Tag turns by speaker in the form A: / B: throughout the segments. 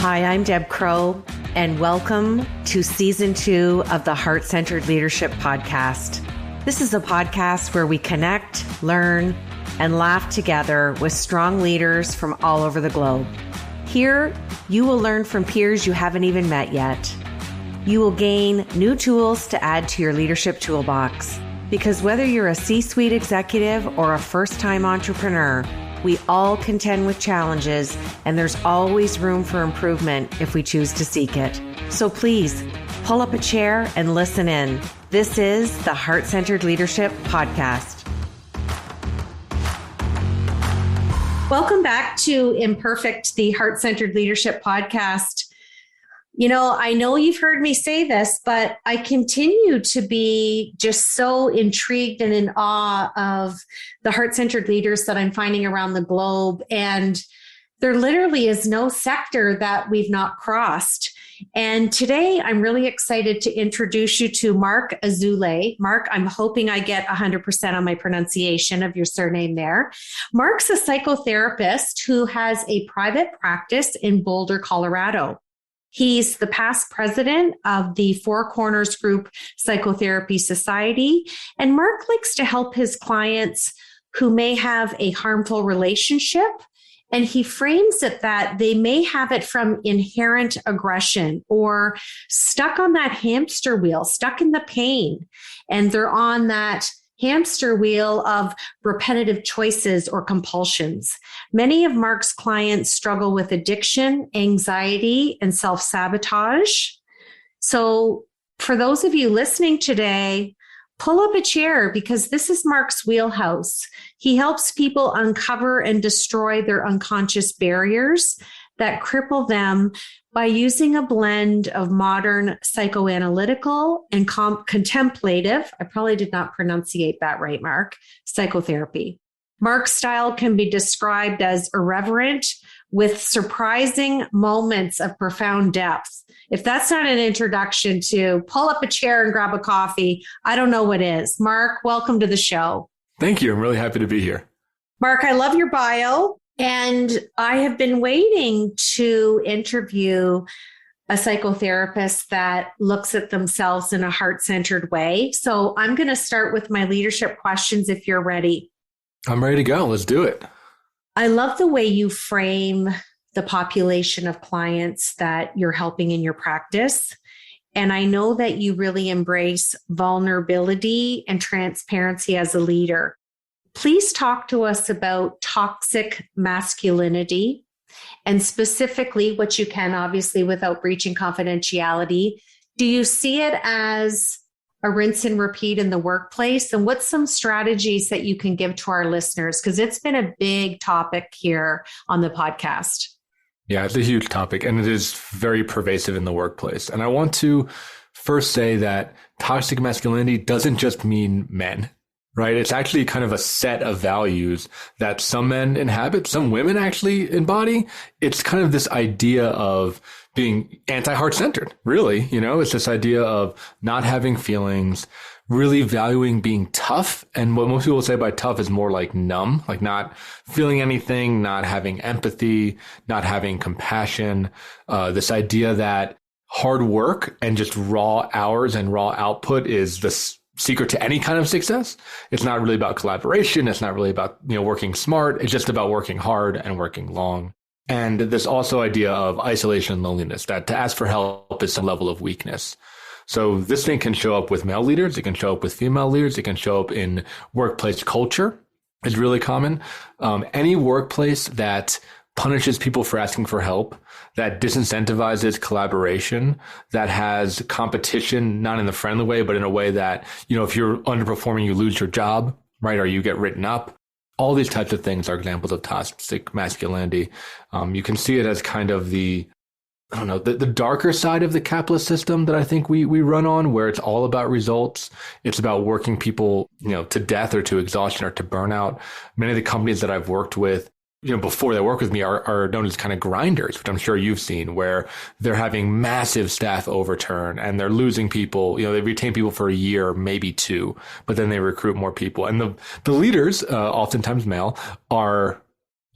A: Hi, I'm Deb Crow, and welcome to Season 2 of the Heart-Centered Leadership Podcast. This is a podcast where we connect, learn, and laugh together with strong leaders from all over the globe. Here, you will learn from peers you haven't even met yet. You will gain new tools to add to your leadership toolbox. Because whether you're a C-suite executive or a first-time entrepreneur, we all contend with challenges, and there's always room for improvement if we choose to seek it. So please, pull up a chair and listen in. This is the Heart-Centered Leadership Podcast. Welcome back to Imperfect, the Heart-Centered Leadership Podcast. You know, I know you've heard me say this, but I continue to be just so intrigued and in awe of the heart-centered leaders that I'm finding around the globe. And there literally is no sector that we've not crossed. And today I'm really excited to introduce you to Marc Azoulay. Marc, I'm hoping I get 100% on my pronunciation of your surname there. Marc's a psychotherapist who has a private practice in Boulder, Colorado. He's the past president of the Four Corners Group Psychotherapy Society, and Marc likes to help his clients who may have a harmful relationship, and he frames it that they may have it from inherent aggression or stuck on that hamster wheel, stuck in the pain, and they're on that hamster wheel of repetitive choices or compulsions. Many of Marc's clients struggle with addiction, anxiety, and self-sabotage. So for those of you listening today, pull up a chair because this is Marc's wheelhouse. He helps people uncover and destroy their unconscious barriers that cripple them by using a blend of modern psychoanalytical and contemplative, I probably did not pronunciate that right, Marc, psychotherapy. Marc's style can be described as irreverent with surprising moments of profound depth. If that's not an introduction to pull up a chair and grab a coffee, I don't know what is. Marc, welcome to the show.
B: Thank you. I'm really happy to be here.
A: Marc, I love your bio. And I have been waiting to interview a psychotherapist that looks at themselves in a heart-centered way. So I'm going to start with my leadership questions if you're ready.
B: I'm ready to go. Let's do it.
A: I love the way you frame the population of clients that you're helping in your practice. And I know that you really embrace vulnerability and transparency as a leader. Please talk to us about toxic masculinity and specifically what you can, obviously, without breaching confidentiality. Do you see it as a rinse and repeat in the workplace? And what's some strategies that you can give to our listeners? Because it's been a big topic here on the podcast.
B: Yeah, it's a huge topic and it is very pervasive in the workplace. And I want to first say that toxic masculinity doesn't just mean men. Right? It's actually kind of a set of values that some men inhabit, some women actually embody. It's kind of this idea of being anti-heart-centered, really. You know, it's this idea of not having feelings, really valuing being tough. And what most people say by tough is more like numb, like not feeling anything, not having empathy, not having compassion. This idea that hard work and just raw hours and raw output is the secret to any kind of success. It's not really about collaboration. It's not really about, working smart. It's just about working hard and working long. And this also idea of isolation and loneliness, that to ask for help is some level of weakness. So this thing can show up with male leaders. It can show up with female leaders. It can show up in workplace culture. It's really common. Any workplace that punishes people for asking for help, that disincentivizes collaboration, that has competition, not in the friendly way, but in a way that, if you're underperforming, you lose your job, right? Or you get written up. All these types of things are examples of toxic masculinity. You can see it as kind of the darker side of the capitalist system that I think we run on, where it's all about results. It's about working people, to death or to exhaustion or to burnout. Many of the companies that I've worked with, before they work with me are known as kind of grinders, which I'm sure you've seen, where they're having massive staff overturn and they're losing people. They retain people for a year, maybe two, but then they recruit more people. And the leaders, oftentimes male, are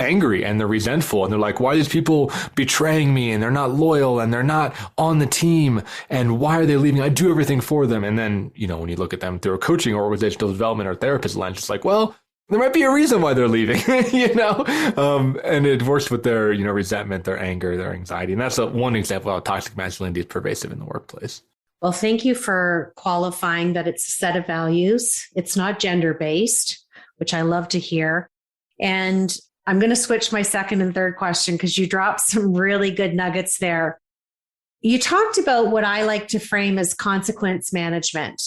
B: angry and they're resentful and they're like, why are these people betraying me and they're not loyal and they're not on the team and why are they leaving? I do everything for them. And then, when you look at them through a coaching or organizational development or therapist lens, it's like, well, there might be a reason why they're leaving, and it works with their, resentment, their anger, their anxiety. And that's one example of how toxic masculinity is pervasive in the workplace.
A: Well, thank you for qualifying that it's a set of values. It's not gender-based, which I love to hear. And I'm going to switch my second and third question because you dropped some really good nuggets there. You talked about what I like to frame as consequence management.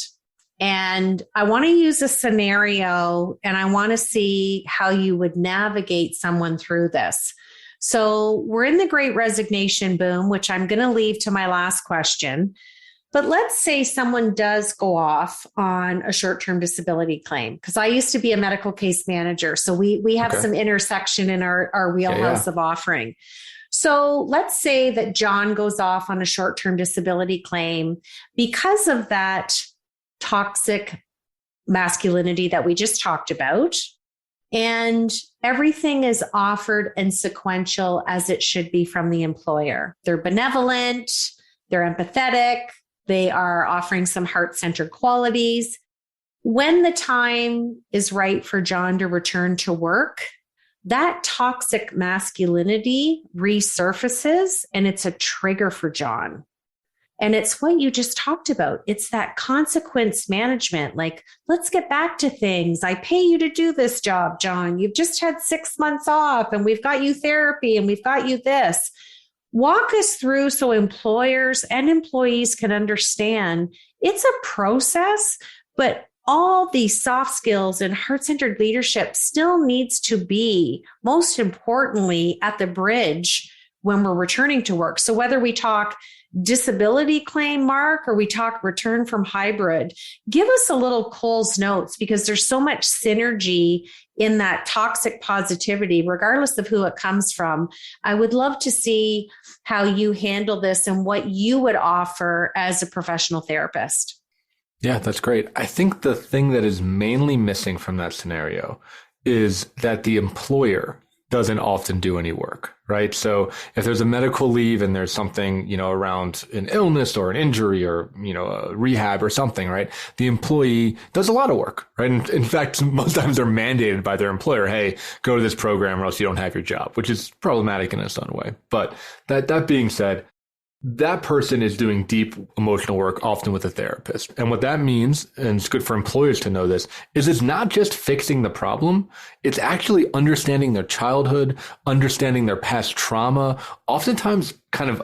A: And I want to use a scenario and I want to see how you would navigate someone through this. So we're in the Great Resignation boom, which I'm going to leave to my last question. But let's say someone does go off on a short-term disability claim, because I used to be a medical case manager. So we have some intersection in our wheelhouse of offering. So let's say that John goes off on a short-term disability claim because of that toxic masculinity that we just talked about. And everything is offered and sequential as it should be from the employer. They're benevolent, they're empathetic, they are offering some heart-centered qualities. When the time is right for John to return to work, that toxic masculinity resurfaces and it's a trigger for John. And it's what you just talked about. It's that consequence management. Like, let's get back to things. I pay you to do this job, John. You've just had 6 months off and we've got you therapy and we've got you this. Walk us through so employers and employees can understand it's a process, but all these soft skills and heart-centered leadership still needs to be, most importantly, at the bridge when we're returning to work. So whether we talk disability claim, Mark, or we talk return from hybrid, give us a little Cole's notes, because there's so much synergy in that toxic positivity, regardless of who it comes from. I would love to see how you handle this and what you would offer as a professional therapist.
B: Yeah, that's great. I think the thing that is mainly missing from that scenario is that the employer doesn't often do any work, right? So if there's a medical leave and there's something, around an illness or an injury or, a rehab or something, right? The employee does a lot of work, right? And in fact, most times they're mandated by their employer, hey, go to this program or else you don't have your job, which is problematic in its own way. But that being said, that person is doing deep emotional work, often with a therapist. And what that means, and it's good for employers to know this, is it's not just fixing the problem. It's actually understanding their childhood, understanding their past trauma, oftentimes kind of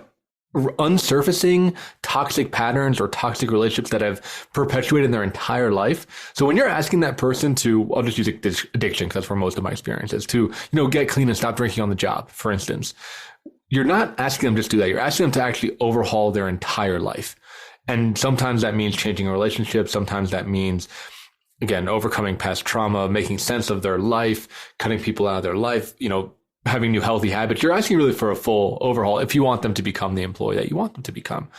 B: unsurfacing toxic patterns or toxic relationships that have perpetuated their entire life. So when you're asking that person to, I'll just use addiction because that's where most of my experience is, to, get clean and stop drinking on the job, for instance, you're not asking them just to do that. You're asking them to actually overhaul their entire life. And sometimes that means changing a relationship. Sometimes that means, again, overcoming past trauma, making sense of their life, cutting people out of their life, having new healthy habits. You're asking really for a full overhaul if you want them to become the employee that you want them to become.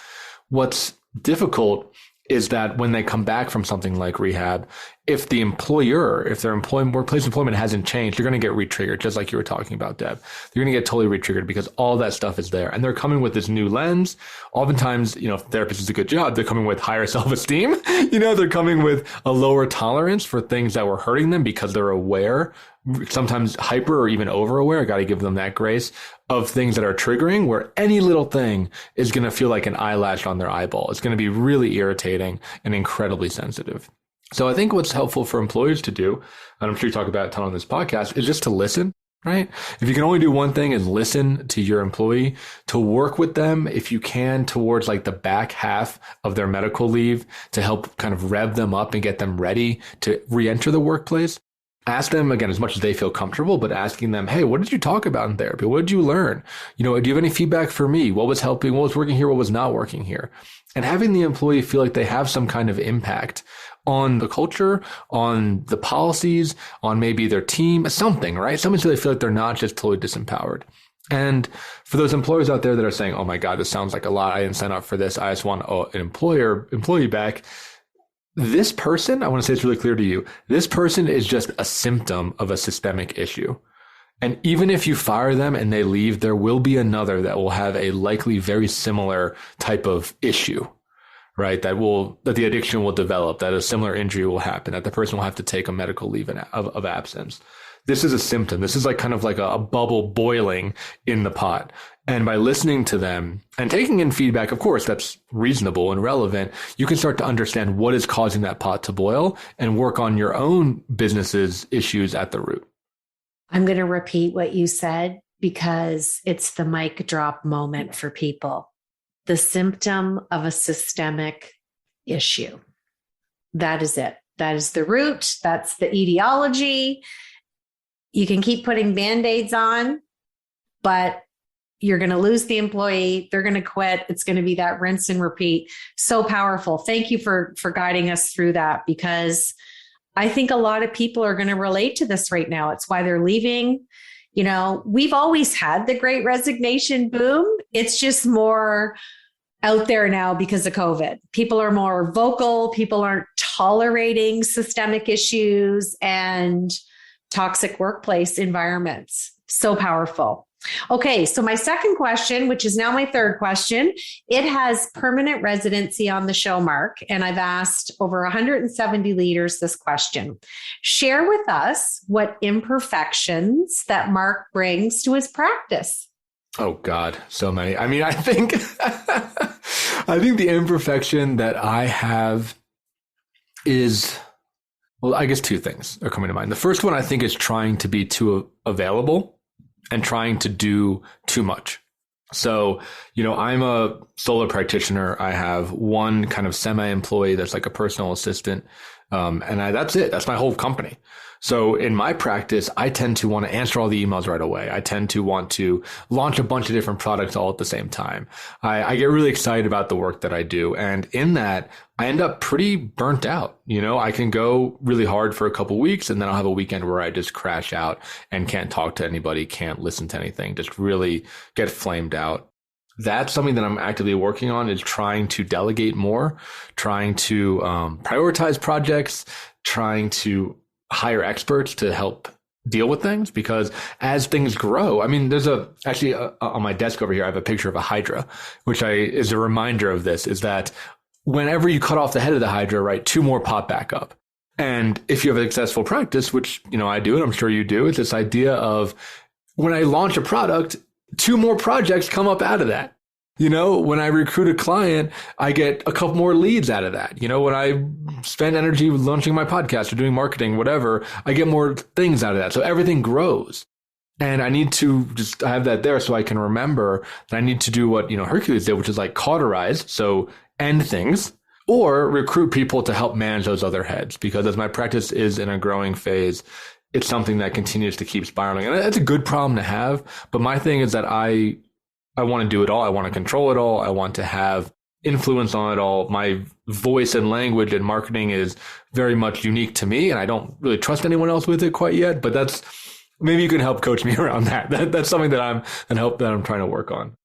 B: What's difficult is that when they come back from something like rehab, if the employer, if their workplace employment hasn't changed, you're going to get re-triggered, just like you were talking about, Deb. You're going to get totally re-triggered because all that stuff is there. And they're coming with this new lens. Oftentimes, if therapist is a good job, they're coming with higher self-esteem. They're coming with a lower tolerance for things that were hurting them because they're aware, sometimes hyper or even over aware. I got to give them that grace of things that are triggering, where any little thing is going to feel like an eyelash on their eyeball. It's going to be really irritating and incredibly sensitive. So I think what's helpful for employers to do, and I'm sure you talk about it a ton on this podcast, is just to listen, right? If you can only do one thing, is listen to your employee, to work with them, if you can, towards like the back half of their medical leave to help kind of rev them up and get them ready to re-enter the workplace. Ask them, again, as much as they feel comfortable, but asking them, hey, what did you talk about in therapy? What did you learn? Do you have any feedback for me? What was helping? What was working here? What was not working here? And having the employee feel like they have some kind of impact on the culture, on the policies, on maybe their team, something, right? Something so they feel like they're not just totally disempowered. And for those employers out there that are saying, oh my God, this sounds like a lot. I didn't sign up for this. I just want an employee back. This person, I want to say it's really clear to you, this person is just a symptom of a systemic issue. And even if you fire them and they leave, there will be another that will have a likely very similar type of issue, right? That the addiction will develop, that a similar injury will happen, that the person will have to take a medical leave of absence. This is a symptom. This is like kind of like a bubble boiling in the pot. And by listening to them and taking in feedback, of course, that's reasonable and relevant, you can start to understand what is causing that pot to boil and work on your own business's issues at the root.
A: I'm going to repeat what you said because it's the mic drop moment for people. The symptom of a systemic issue. That is it. That is the root. That's the etiology. You can keep putting Band-Aids on, but you're going to lose the employee. They're going to quit. It's going to be that rinse and repeat. So powerful. Thank you for guiding us through that, because I think a lot of people are going to relate to this right now. It's why they're leaving. You know, we've always had the great resignation boom. It's just more out there now because of COVID. People are more vocal. People aren't tolerating systemic issues and toxic workplace environments. So powerful. Okay, so my second question, which is now my third question, it has permanent residency on the show, Marc, and I've asked over 170 leaders this question. Share with us what imperfections that Marc brings to his practice.
B: Oh God, so many. I mean, I think the imperfection that I have is, well, I guess two things are coming to mind. The first one I think is trying to be too available and trying to do too much. So, you know, I'm a solo practitioner. I have one kind of semi-employee that's like a personal assistant. That's it. That's my whole company. So in my practice, I tend to want to answer all the emails right away. I tend to want to launch a bunch of different products all at the same time. I get really excited about the work that I do. And in that, I end up pretty burnt out. You know, I can go really hard for a couple weeks and then I'll have a weekend where I just crash out and can't talk to anybody, can't listen to anything, just really get flamed out. That's something that I'm actively working on, is trying to delegate more, trying to prioritize projects, trying to hire experts to help deal with things, because as things grow, I mean, there's on my desk over here, I have a picture of a hydra, which is a reminder of this, is that whenever you cut off the head of the hydra, right, two more pop back up. And if you have a successful practice, which, you know, I do, and I'm sure you do, it's this idea of when I launch a product, two more projects come up out of that. You know, when I recruit a client, I get a couple more leads out of that. You know, when I spend energy launching my podcast or doing marketing, whatever, I get more things out of that. So everything grows. And I need to just have that there so I can remember that I need to do what, you know, Hercules did, which is like cauterize. So end things, or recruit people to help manage those other heads. Because as my practice is in a growing phase, it's something that continues to keep spiraling. And that's a good problem to have. But my thing is that I want to do it all. I want to control it all. I want to have influence on it all. My voice and language and marketing is very much unique to me, and I don't really trust anyone else with it quite yet. But maybe you can help coach me around that. That's something that I'm trying to work on.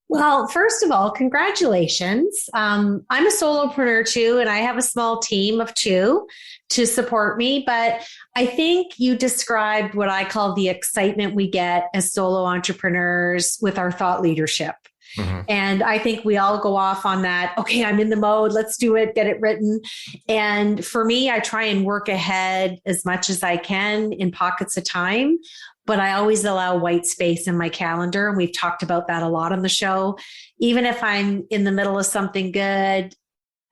A: Well, first of all, congratulations. I'm a solopreneur too, and I have a small team of two to support me. But I think you described what I call the excitement we get as solo entrepreneurs with our thought leadership. Mm-hmm. And I think we all go off on that. Okay, I'm in the mode. Let's do it. Get it written. And for me, I try and work ahead as much as I can in pockets of time. But I always allow white space in my calendar. And we've talked about that a lot on the show. Even if I'm in the middle of something good,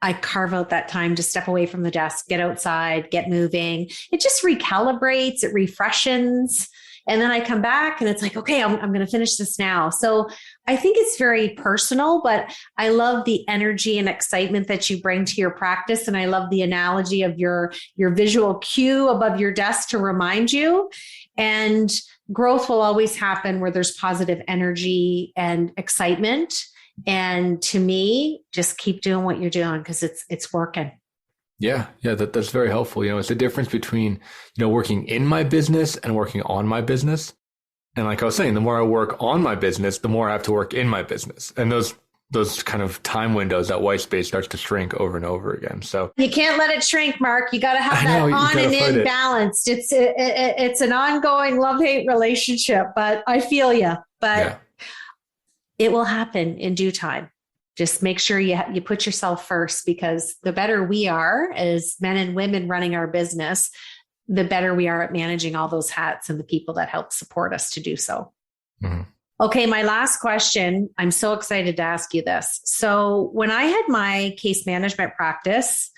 A: I carve out that time to step away from the desk, get outside, get moving. It just recalibrates, it refreshes. And then I come back and it's like, okay, I'm going to finish this now. So I think it's very personal, but I love the energy and excitement that you bring to your practice. And I love the analogy of your visual cue above your desk to remind you. And growth will always happen where there's positive energy and excitement. And to me, just keep doing what you're doing because it's working.
B: Yeah, that's very helpful. You know, it's the difference between, you know, working in my business and working on my business. And like I was saying, the more I work on my business, the more I have to work in my business. And those those kind of time windows, that white space starts to shrink over and over again. So
A: you can't let it shrink, Mark. You got to have that on and in balanced. It's an ongoing love-hate relationship, but I feel you. But it will happen in due time. Just make sure you put yourself first, because the better we are as men and women running our business, the better we are at managing all those hats and the people that help support us to do so. Mm-hmm. Okay, my last question. I'm so excited to ask you this. So when I had my case management practice,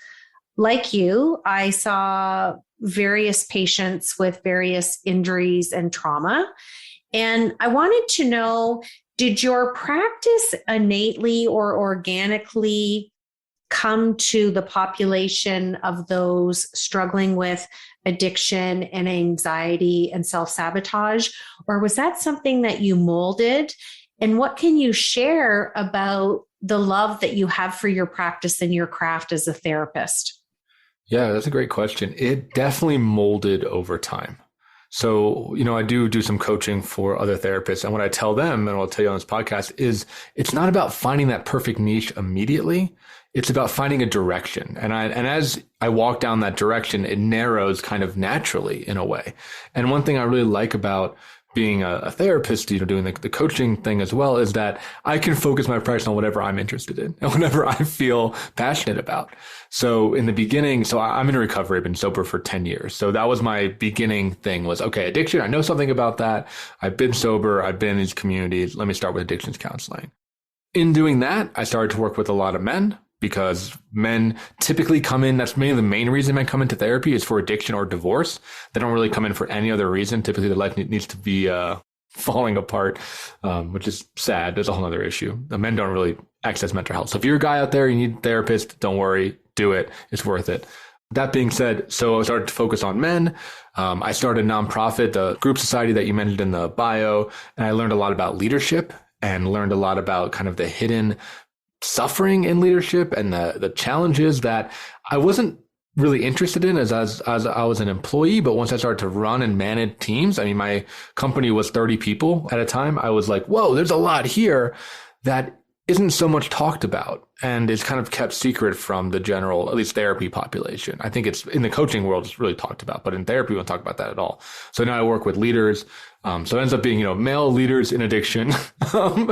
A: like you, I saw various patients with various injuries and trauma. And I wanted to know, did your practice innately or organically come to the population of those struggling with addiction and anxiety and self-sabotage? Or was that something that you molded? And what can you share about the love that you have for your practice and your craft as a therapist?
B: Yeah, that's a great question. It definitely molded over time. So, I do some coaching for other therapists. And what I tell them, and I'll tell you on this podcast, is it's not about finding that perfect niche immediately. It's about finding a direction. And as I walk down that direction, it narrows kind of naturally in a way. And one thing I really like about being a therapist, doing the coaching thing as well, is that I can focus my practice on whatever I'm interested in and whatever I feel passionate about. So in the beginning, I'm in recovery. I've been sober for 10 years. So that was my beginning thing was, okay, addiction. I know something about that. I've been sober. I've been in these communities. Let me start with addictions counseling. In doing that, I started to work with a lot of men, because men typically come in. That's maybe the main reason men come into therapy is for addiction or divorce. They don't really come in for any other reason. Typically, their life needs to be falling apart, which is sad. There's a whole other issue. The men don't really access mental health. So if you're a guy out there, you need a therapist, don't worry, do it. It's worth it. That being said, so I started to focus on men. I started a nonprofit, the group society that you mentioned in the bio, and I learned a lot about leadership and learned a lot about kind of the hidden suffering in leadership and the challenges that I wasn't really interested in as I was an employee. But once I started to run and manage teams, my company was 30 people at a time. I was like, whoa, there's a lot here that isn't so much talked about and is kind of kept secret from the general, at least therapy population. I think it's in the coaching world, it's really talked about, but in therapy, we don't talk about that at all. So now I work with leaders. So it ends up being, male leaders in addiction. And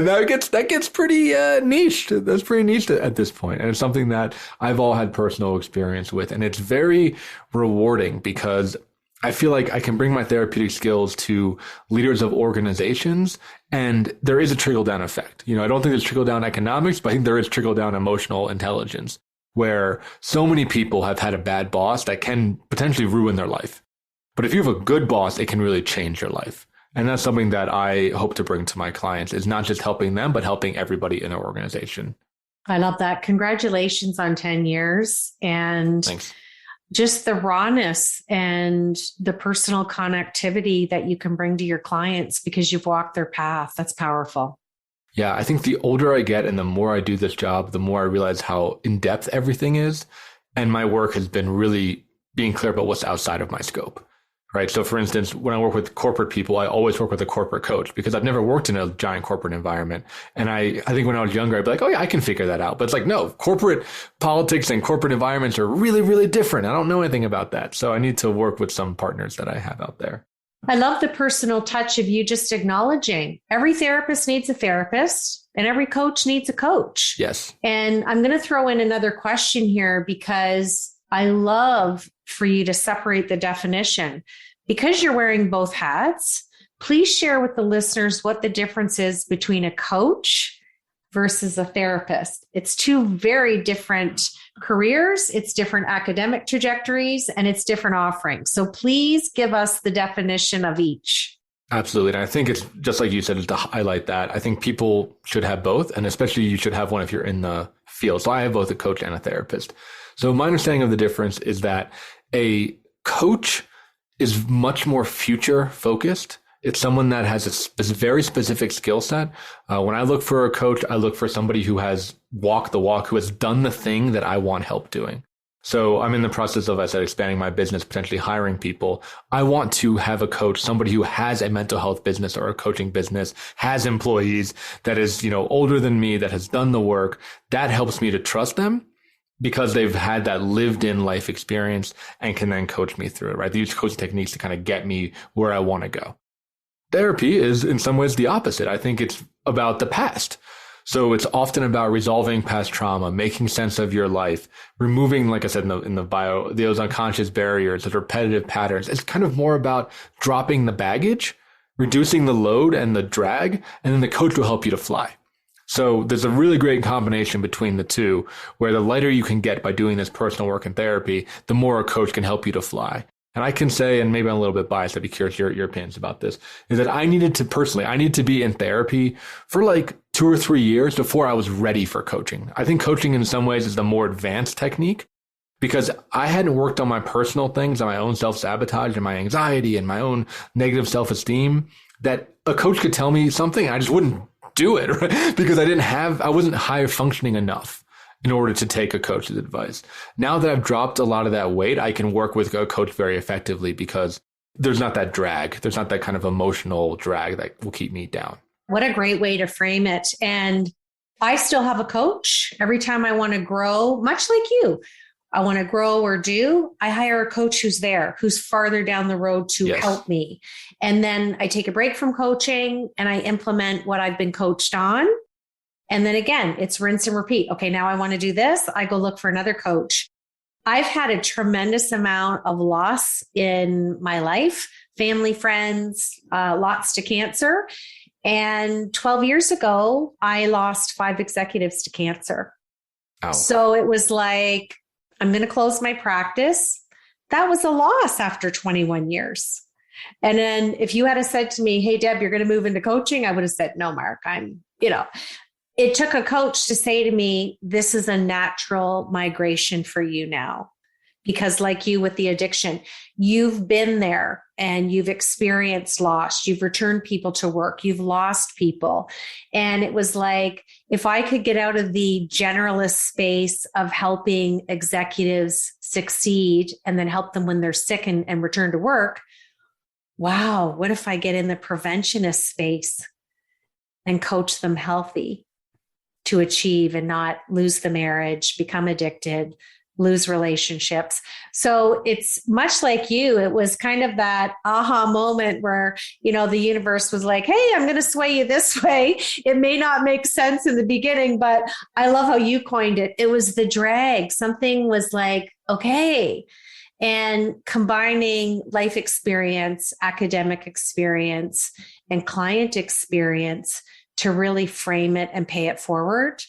B: that gets pretty niche. That's pretty niche at this point. And it's something that I've all had personal experience with. And it's very rewarding because I feel like I can bring my therapeutic skills to leaders of organizations, and there is a trickle down effect. I don't think there's trickle down economics, but I think there is trickle down emotional intelligence, where so many people have had a bad boss that can potentially ruin their life. But if you have a good boss, it can really change your life. And that's something that I hope to bring to my clients, is not just helping them, but helping everybody in their organization.
A: I love that. Congratulations on 10 years. And
B: thanks.
A: Just the rawness and the personal connectivity that you can bring to your clients because you've walked their path. That's powerful.
B: Yeah, I think the older I get and the more I do this job, the more I realize how in-depth everything is. And my work has been really being clear about what's outside of my scope. Right. So for instance, when I work with corporate people, I always work with a corporate coach because I've never worked in a giant corporate environment. And I think when I was younger, I'd be like, oh yeah, I can figure that out. But it's like, no, corporate politics and corporate environments are really, really different. I don't know anything about that. So I need to work with some partners that I have out there.
A: I love the personal touch of you just acknowledging every therapist needs a therapist and every coach needs a coach.
B: Yes.
A: And I'm going to throw in another question here because I love for you to separate the definition. Because you're wearing both hats, please share with the listeners what the difference is between a coach versus a therapist. It's two very different careers, it's different academic trajectories, and it's different offerings. So please give us the definition of each.
B: Absolutely. And I think it's just like you said, to highlight that. I think people should have both, and especially you should have one if you're in the field. So I have both a coach and a therapist. So my understanding of the difference is that a coach is much more future focused. It's someone that has a very specific skill set. When I look for a coach, I look for somebody who has walked the walk, who has done the thing that I want help doing. So I'm in the process of, as I said, expanding my business, potentially hiring people. I want to have a coach, somebody who has a mental health business or a coaching business, has employees, that is, older than me, that has done the work. That helps me to trust them because they've had that lived in life experience and can then coach me through it, right? They use coaching techniques to kind of get me where I want to go. Therapy is in some ways the opposite. I think it's about the past. So it's often about resolving past trauma, making sense of your life, removing, like I said in the bio, those unconscious barriers, those repetitive patterns. It's kind of more about dropping the baggage, reducing the load and the drag, and then the coach will help you to fly. So there's a really great combination between the two, where the lighter you can get by doing this personal work and therapy, the more a coach can help you to fly. And I can say, and maybe I'm a little bit biased, I'd be curious your opinions about this, is that I needed to be in therapy for like 2 or 3 years before I was ready for coaching. I think coaching in some ways is the more advanced technique because I hadn't worked on my personal things, on my own self-sabotage and my anxiety and my own negative self-esteem, that a coach could tell me something and I just wouldn't do it, right? Because I wasn't high functioning enough in order to take a coach's advice. Now that I've dropped a lot of that weight, I can work with a coach very effectively because there's not that drag. There's not that kind of emotional drag that will keep me down.
A: What a great way to frame it. And I still have a coach. Every time I want to grow, much like you, I want to grow or I hire a coach who's there, who's farther down the road to help me. And then I take a break from coaching and I implement what I've been coached on. And then again, it's rinse and repeat. Okay, now I want to do this. I go look for another coach. I've had a tremendous amount of loss in my life, family, friends, lots to cancer. And 12 years ago, I lost 5 executives to cancer. Ow. So it was like, I'm going to close my practice. That was a loss after 21 years. And then if you had said to me, hey, Deb, you're going to move into coaching, I would have said, no, Mark, it took a coach to say to me, this is a natural migration for you now. Because like you with the addiction, you've been there and you've experienced loss. You've returned people to work. You've lost people. And it was like, if I could get out of the generalist space of helping executives succeed and then help them when they're sick and return to work, wow, what if I get in the preventionist space and coach them healthy to achieve and not lose the marriage, become addicted, lose relationships. So it's much like you. It was kind of that aha moment where, the universe was like, hey, I'm going to sway you this way. It may not make sense in the beginning, but I love how you coined it. It was the drag. Something was like, okay. And combining life experience, academic experience, and client experience to really frame it and pay it forward.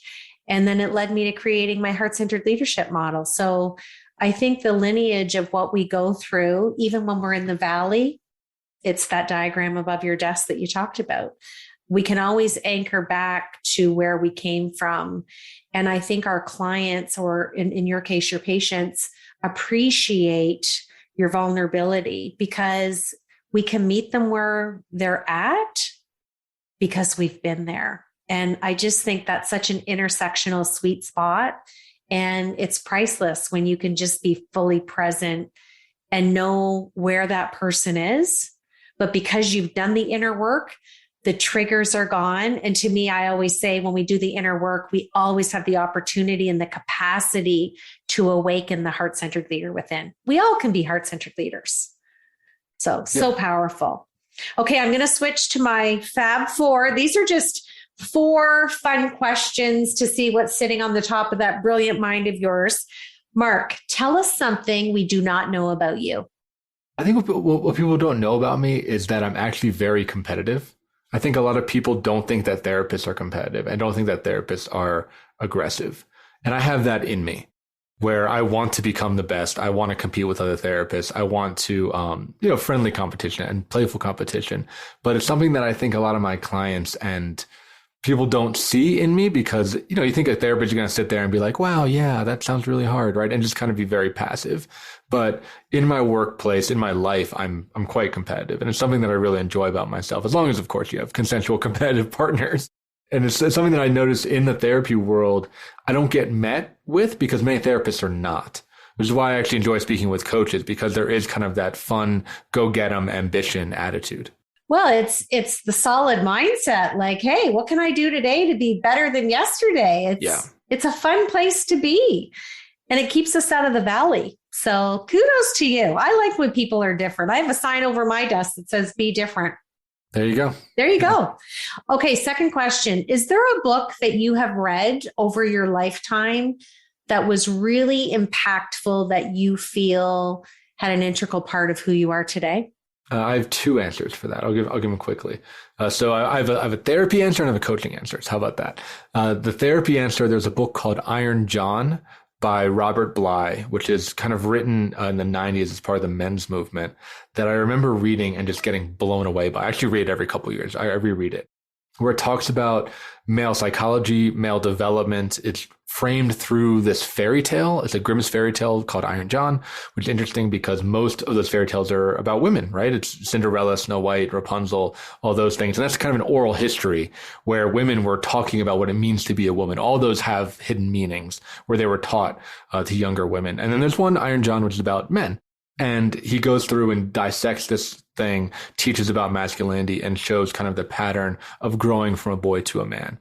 A: And then it led me to creating my heart-centered leadership model. So I think the lineage of what we go through, even when we're in the valley, it's that diagram above your desk that you talked about. We can always anchor back to where we came from. And I think our clients, or in your case, your patients, appreciate your vulnerability because we can meet them where they're at because we've been there. And I just think that's such an intersectional sweet spot. And it's priceless when you can just be fully present and know where that person is. But because you've done the inner work, the triggers are gone. And to me, I always say when we do the inner work, we always have the opportunity and the capacity to awaken the heart-centered leader within. We all can be heart-centered leaders. So powerful. Okay, I'm going to switch to my Fab 4. These are just 4 fun questions to see what's sitting on the top of that brilliant mind of yours. Mark, tell us something we do not know about you.
B: I think what people don't know about me is that I'm actually very competitive. I think a lot of people don't think that therapists are competitive and don't think that therapists are aggressive. And I have that in me where I want to become the best. I want to compete with other therapists. I want to, friendly competition and playful competition. But it's something that I think a lot of my clients and people don't see in me because, you think a therapist is going to sit there and be like, wow, yeah, that sounds really hard, right? And just kind of be very passive. But in my workplace, in my life, I'm quite competitive. And it's something that I really enjoy about myself, as long as, of course, you have consensual competitive partners. And it's something that I notice in the therapy world, I don't get met with because many therapists are not. which is why I actually enjoy speaking with coaches, because there is kind of that fun, go get 'em ambition attitude.
A: Well, it's the solid mindset. Like, hey, what can I do today to be better than yesterday? It's a fun place to be, and it keeps us out of the valley. So kudos to you. I like when people are different. I have a sign over my desk that says "Be different."
B: There you go.
A: There you go. Okay, second question. Is there a book that you have read over your lifetime that was really impactful that you feel had an integral part of who you are today?
B: I have two answers for that. I'll give them quickly. So I have a therapy answer and I have a coaching answer. So how about that? The therapy answer, there's a book called Iron John by Robert Bly, which is kind of written in the 90s as part of the men's movement, that I remember reading and just getting blown away by. I actually read it every couple of years. I reread it, where it talks about male psychology, male development. It's framed through this fairy tale. It's a Grimm's fairy tale called Iron John, which is interesting because most of those fairy tales are about women, right? It's Cinderella, Snow White, Rapunzel, all those things. And that's kind of an oral history where women were talking about what it means to be a woman. All those have hidden meanings where they were taught to younger women. And then there's one, Iron John, which is about men. And he goes through and dissects this thing, teaches about masculinity, and shows kind of the pattern of growing from a boy to a man.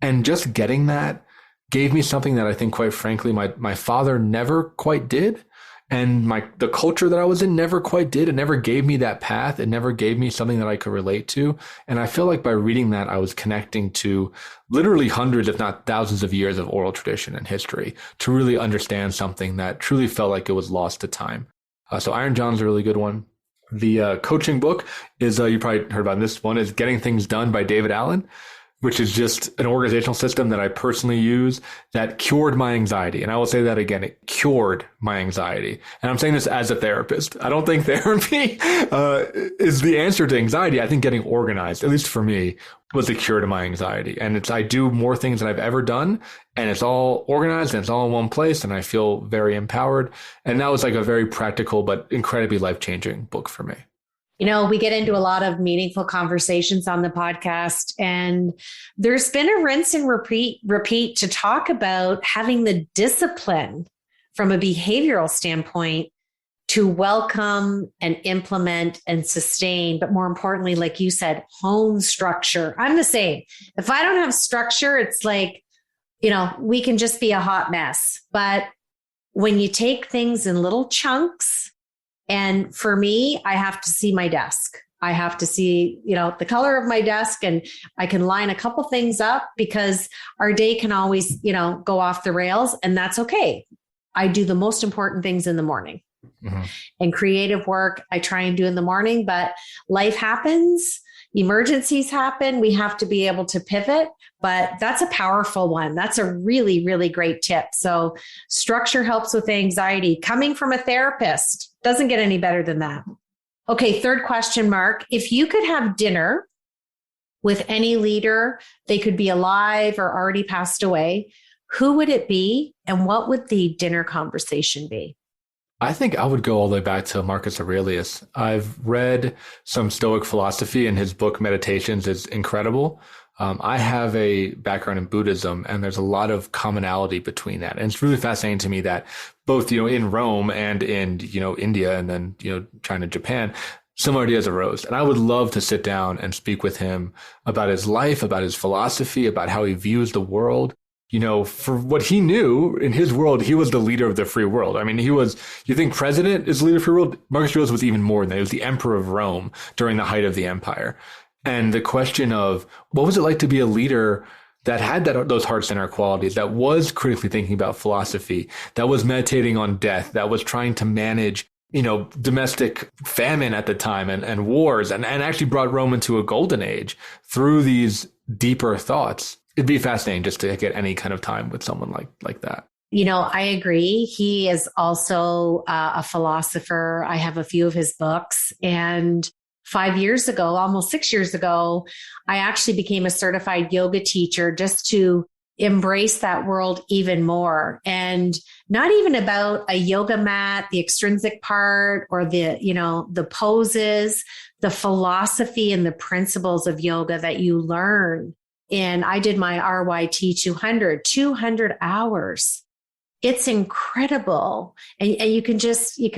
B: And just getting that gave me something that I think, quite frankly, my father never quite did. And the culture that I was in never quite did. It never gave me that path. It never gave me something that I could relate to. And I feel like by reading that, I was connecting to literally hundreds, if not thousands of years of oral tradition and history to really understand something that truly felt like it was lost to time. So Iron John's a really good one. The coaching book is, you probably heard about this one, is Getting Things Done by David Allen, which is just an organizational system that I personally use that cured my anxiety. And I will say that again, it cured my anxiety. And I'm saying this as a therapist. I don't think therapy is the answer to anxiety. I think getting organized, at least for me, was the cure to my anxiety. And I do more things than I've ever done, and it's all organized and it's all in one place, and I feel very empowered. And that was like a very practical but incredibly life-changing book for me.
A: You know, we get into a lot of meaningful conversations on the podcast, and there's been a rinse and repeat to talk about having the discipline from a behavioral standpoint to welcome and implement and sustain, but more importantly, like you said, hone structure. I'm the same. If I don't have structure, it's like, we can just be a hot mess. But when you take things in little chunks, and for me, I have to see my desk. I have to see, the color of my desk, and I can line a couple things up because our day can always, go off the rails, and that's okay. I do the most important things in the morning. Mm-hmm. And creative work I try and do in the morning, but life happens, emergencies happen. We have to be able to pivot, but that's a powerful one. That's a really, really great tip. So structure helps with anxiety. Coming from a therapist, doesn't get any better than that. Okay, third question, Marc. If you could have dinner with any leader, they could be alive or already passed away, who would it be? And what would the dinner conversation be?
B: I think I would go all the way back to Marcus Aurelius. I've read some Stoic philosophy, and his book Meditations is incredible. I have a background in Buddhism, and there's a lot of commonality between that. And it's really fascinating to me that both, in Rome and in, India and then, China, Japan, similar ideas arose. And I would love to sit down and speak with him about his life, about his philosophy, about how he views the world. For what he knew in his world, he was the leader of the free world. I mean, you think president is the leader of the free world? Marcus Aurelius was even more than that. He was the emperor of Rome during the height of the empire. And the question of what was it like to be a leader that had those heart-centered qualities, that was critically thinking about philosophy, that was meditating on death, that was trying to manage, domestic famine at the time and wars, and actually brought Rome into a golden age through these deeper thoughts. It'd be fascinating just to get any kind of time with someone like that.
A: I agree. He is also a philosopher. I have a few of his books. And 5 years ago, almost 6 years ago, I actually became a certified yoga teacher just to embrace that world even more. And not even about a yoga mat, the extrinsic part or the poses, the philosophy and the principles of yoga that you learn. And I did my RYT 200 hours. it's incredible. And you can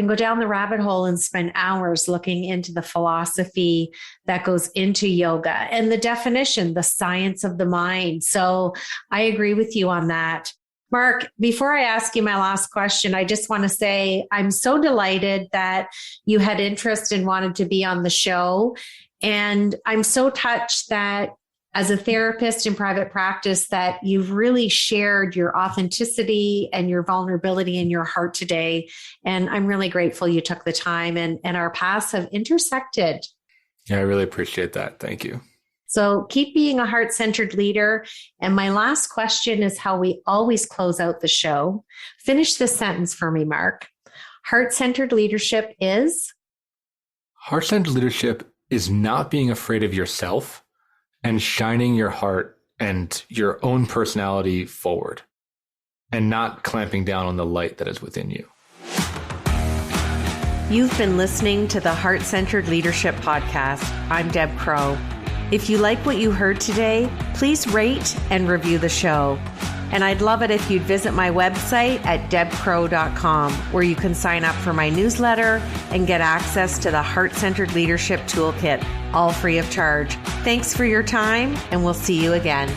A: go down the rabbit hole and spend hours looking into the philosophy that goes into yoga and the definition, the science of the mind. So I agree with you on that. Marc, before I ask you my last question, I just want to say I'm so delighted that you had interest and wanted to be on the show. And I'm so touched that as a therapist in private practice, that you've really shared your authenticity and your vulnerability in your heart today. And I'm really grateful you took the time, and our paths have intersected.
B: Yeah, I really appreciate that. Thank you.
A: So keep being a heart-centered leader. And my last question is how we always close out the show. Finish this sentence for me, Marc. Heart-centered leadership is?
B: Heart-centered leadership is not being afraid of yourself and shining your heart and your own personality forward, and not clamping down on the light that is within you.
A: You've been listening to the Heart-Centered Leadership Podcast. I'm Deb Crow. If you like what you heard today, please rate and review the show. And I'd love it if you'd visit my website at debcrow.com, where you can sign up for my newsletter and get access to the Heart-Centered Leadership Toolkit, all free of charge. Thanks for your time, and we'll see you again.